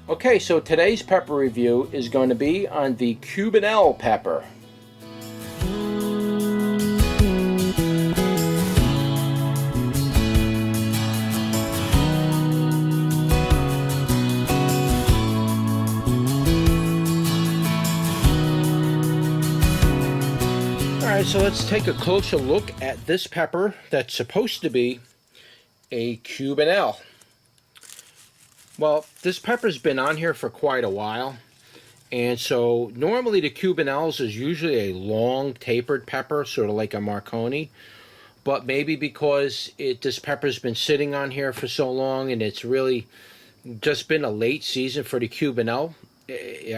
Okay, so today's pepper review is going to be on the Cubanelle pepper. Alright, so let's take a closer look at this pepper that's supposed to be a Cubanelle. Well, this pepper's been on here for quite a while, and so normally the Cubanelles is usually a long tapered pepper, sort of like a Marconi, but maybe because this pepper's been sitting on here for so long and it's really just been a late season for the Cubanelle.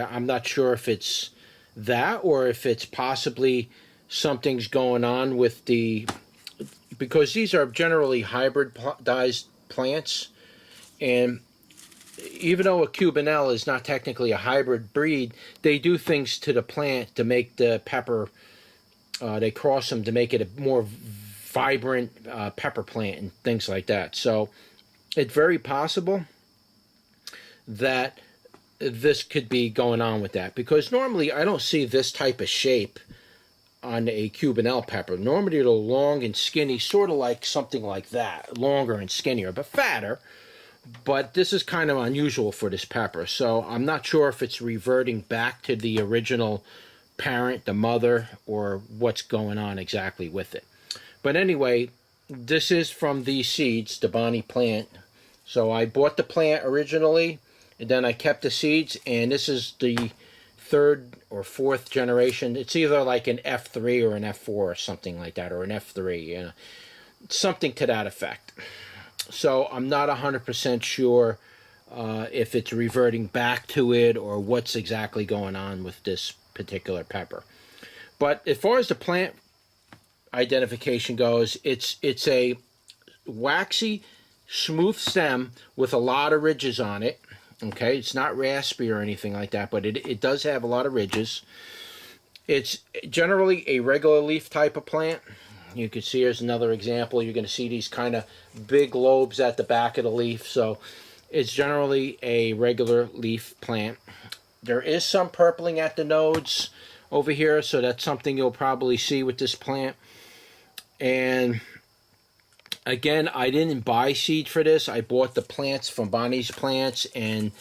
I'm not sure if it's that or if it's possibly something's going on with because these are generally hybridized plants, and even though a Cubanelle is not technically a hybrid breed, they do things to the plant to make the pepper, they cross them to make it a more vibrant pepper plant and things like that. So it's very possible that this could be going on with that, because normally I don't see this type of shape on a Cubanelle pepper. Normally they're long and skinny, sort of like something like that, longer and skinnier, but fatter. But this is kind of unusual for this pepper, so I'm not sure if it's reverting back to the original parent, the mother, or what's going on exactly with it. But anyway, this is from these seeds, the Bonnie plant. So I bought the plant originally, and then I kept the seeds, and this is the third or fourth generation. It's either like an F3 or an F4 or something like that, or an F3, you know, something to that effect. So I'm not 100% sure if it's reverting back to it or what's exactly going on with this particular pepper. But as far as the plant identification goes, it's a waxy, smooth stem with a lot of ridges on it. Okay, it's not raspy or anything like that, but it does have a lot of ridges. It's generally a regular leaf type of plant. You can see here's another example. You're going to see these kind of big lobes at the back of the leaf. So it's generally a regular leaf plant. There is some purpling at the nodes over here, so that's something you'll probably see with this plant. And again, I didn't buy seed for this. I bought the plants from Bonnie's Plants, and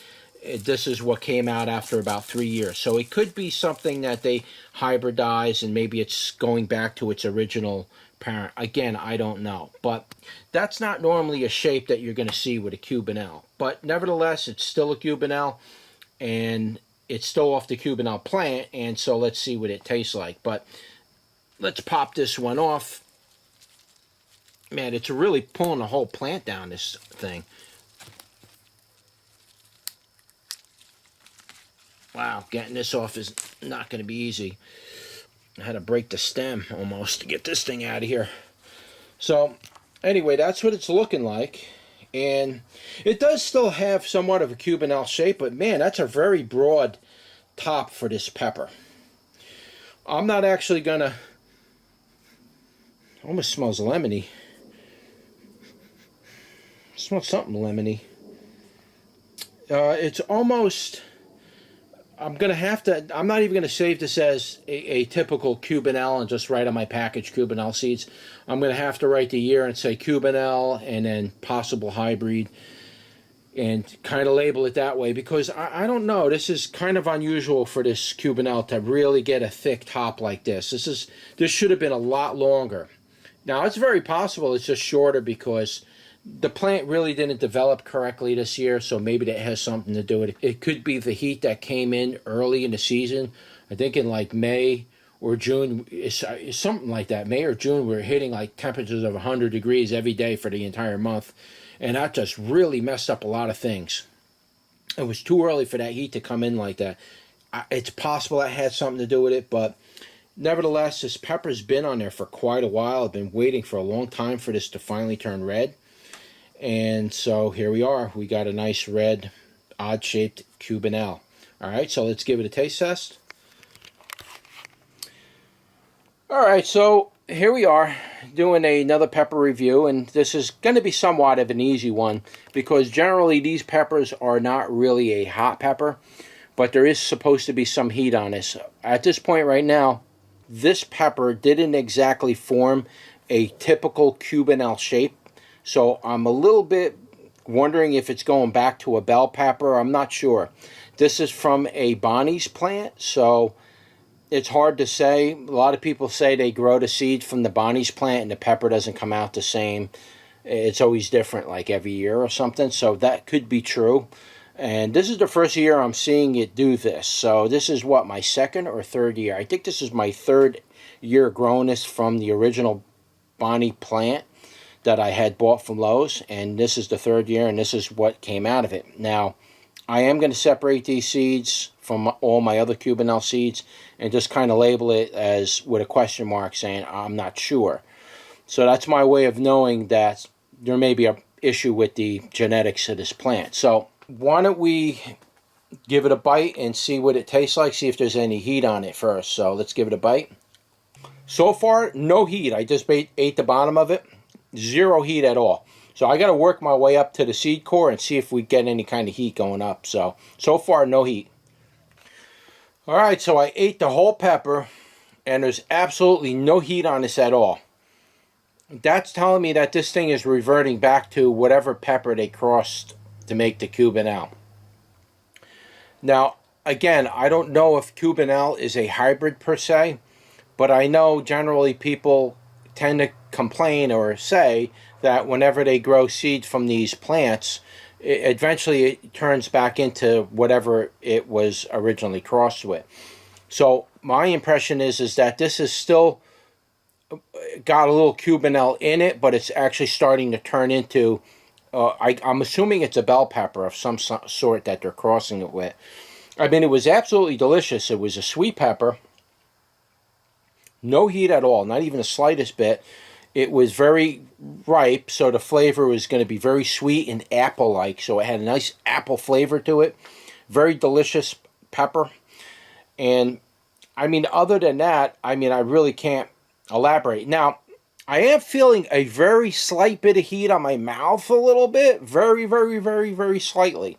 this is what came out after about 3 years. So it could be something that they hybridize, and maybe it's going back to its original parent. Again, I don't know. But that's not normally a shape that you're going to see with a Cubanelle. But nevertheless, it's still a Cubanelle, and it's still off the Cubanelle plant, and so let's see what it tastes like. But let's pop this one off. Man, it's really pulling the whole plant down, this thing. Wow, getting this off is not going to be easy. I had to break the stem almost to get this thing out of here. So, anyway, that's what it's looking like. And it does still have somewhat of a Cubanelle shape, but man, that's a very broad top for this pepper. I'm not actually going to... Almost smells lemony. It smells something lemony. It's almost... I'm not even going to save this as a typical Cubanelle and just write on my package Cubanelle seeds. I'm going to have to write the year and say Cubanelle and then possible hybrid and kind of label it that way, because I don't know. This is kind of unusual for this Cubanelle to really get a thick top like this. This should have been a lot longer. Now, it's very possible it's just shorter because the plant really didn't develop correctly this year, so maybe that has something to do with it. It could be the heat that came in early in the season. I think in like May or June, it's something like that. May or June, we were hitting like temperatures of 100 degrees every day for the entire month, and that just really messed up a lot of things. It was too early for that heat to come in like that. It's possible that had something to do with it, but nevertheless, this pepper's been on there for quite a while. I've been waiting for a long time for this to finally turn red. And so here we are. We got a nice red, odd-shaped Cubanelle. All right, so let's give it a taste test. All right, so here we are doing another pepper review, and this is going to be somewhat of an easy one because generally these peppers are not really a hot pepper, but there is supposed to be some heat on this. At this point right now, this pepper didn't exactly form a typical Cubanelle shape, so I'm a little bit wondering if it's going back to a bell pepper. I'm not sure. This is from a Bonnie's plant, so it's hard to say. A lot of people say they grow the seeds from the Bonnie's plant and the pepper doesn't come out the same. It's always different, like every year or something, so that could be true. And this is the first year I'm seeing it do this. So this is what, my second or third year? I think this is my third year growing this from the original Bonnie plant that I had bought from Lowe's. And this is the third year, and this is what came out of it. Now, I am going to separate these seeds from all my other Cubanelle seeds and just kind of label it as with a question mark saying I'm not sure. So that's my way of knowing that there may be an issue with the genetics of this plant. So why don't we give it a bite and see what it tastes like, see if there's any heat on it first. So let's give it a bite. So far, no heat. I just ate the bottom of it. Zero heat at all. So I got to work my way up to the seed core and see if we get any kind of heat going up. So far, no heat. All right, so I ate the whole pepper, and there's absolutely no heat on this at all. That's telling me that this thing is reverting back to whatever pepper they crossed to make the Cubanelle. Now, again, I don't know if Cubanelle is a hybrid per se, but I know generally people tend to complain or say that whenever they grow seeds from these plants, eventually it turns back into whatever it was originally crossed with. So my impression is that this is still got a little Cubanelle in it, but it's actually starting to turn into I'm assuming it's a bell pepper of some sort that they're crossing it with. I mean, it was absolutely delicious. It was a sweet pepper. No heat at all, not even the slightest bit. It was very ripe, so the flavor was going to be very sweet and apple-like. So it had a nice apple flavor to it. Very delicious pepper. And, I mean, other than that, I mean, I really can't elaborate. Now, I am feeling a very slight bit of heat on my mouth a little bit. Very, very, very, very slightly.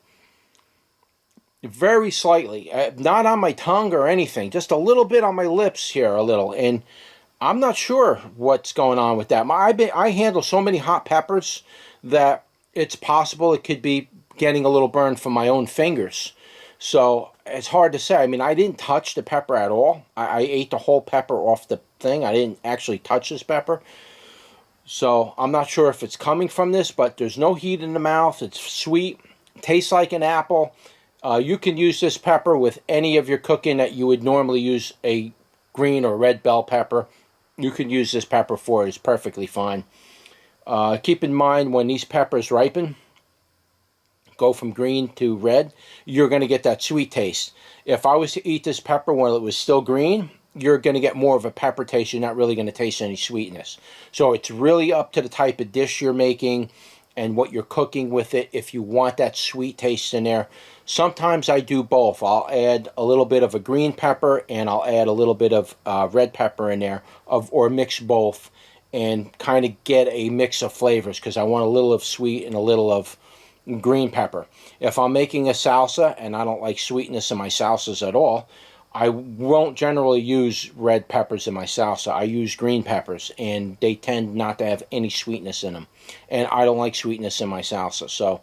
Very slightly. Not on my tongue or anything. Just a little bit on my lips here, a little. And I'm not sure what's going on with that. I handle so many hot peppers that it's possible it could be getting a little burned from my own fingers. So it's hard to say. I mean, I didn't touch the pepper at all. I ate the whole pepper off the thing. I didn't actually touch this pepper. So I'm not sure if it's coming from this, but there's no heat in the mouth. It's sweet. Tastes like an apple. You can use this pepper with any of your cooking that you would normally use a green or red bell pepper. You can use this pepper for it. It's perfectly fine. Keep in mind when these peppers ripen, go from green to red, you're going to get that sweet taste. If I was to eat this pepper when it was still green, you're going to get more of a pepper taste. You're not really going to taste any sweetness. So it's really up to the type of dish you're making and what you're cooking with it if you want that sweet taste in there. Sometimes I do both. I'll add a little bit of a green pepper and I'll add a little bit of red pepper in there, or mix both and kind of get a mix of flavors because I want a little of sweet and a little of green pepper. If I'm making a salsa and I don't like sweetness in my salsas at all, I won't generally use red peppers in my salsa. I use green peppers, and they tend not to have any sweetness in them. And I don't like sweetness in my salsa, so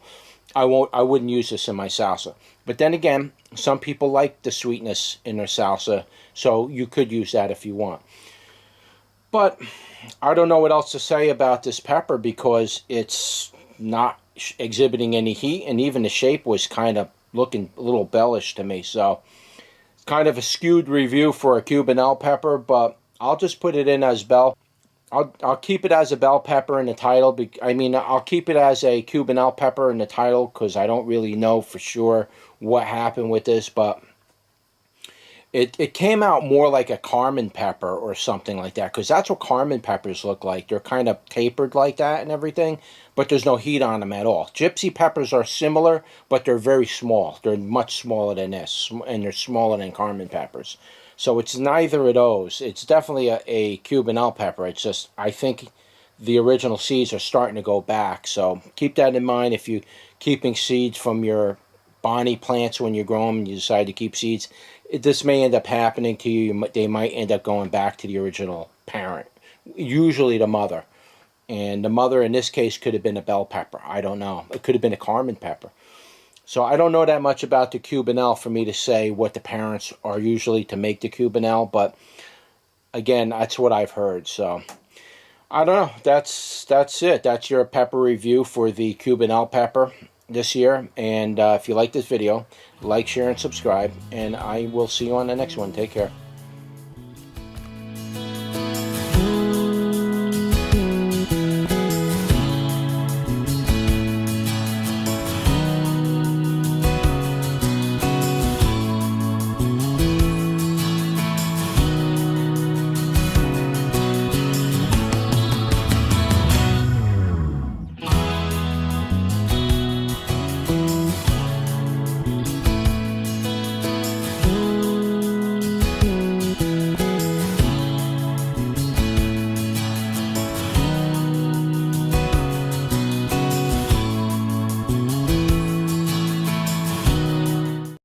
I wouldn't use this in my salsa. But then again, some people like the sweetness in their salsa, so you could use that if you want. But I don't know what else to say about this pepper because it's not exhibiting any heat, and even the shape was kind of looking a little bellish to me, so kind of a skewed review for a Cubanelle pepper, but I'll just put it in as bell. I'll keep it as a bell pepper in the title. I mean, I'll keep it as a Cubanelle pepper in the title because I don't really know for sure what happened with this, but it came out more like a Carmen pepper or something like that, because that's what Carmen peppers look like. They're kind of tapered like that and everything, but there's no heat on them at all. Gypsy peppers are similar, but they're very small. They're much smaller than this, and they're smaller than Carmen peppers. So it's neither of those. It's definitely a Cubanelle pepper. It's just, I think the original seeds are starting to go back. So keep that in mind if you're keeping seeds from your Bonnie plants when you grow them and you decide to keep seeds. This may end up happening to you. They might end up going back to the original parent, usually the mother. And the mother in this case could have been a bell pepper. I don't know. It could have been a Carmen pepper. So I don't know that much about the Cubanelle for me to say what the parents are usually to make the Cubanelle. But again, that's what I've heard. So I don't know. That's it. That's your pepper review for the Cubanelle pepper this year. And if you like this video, like, share, and subscribe. And I will see you on the next one. Take care.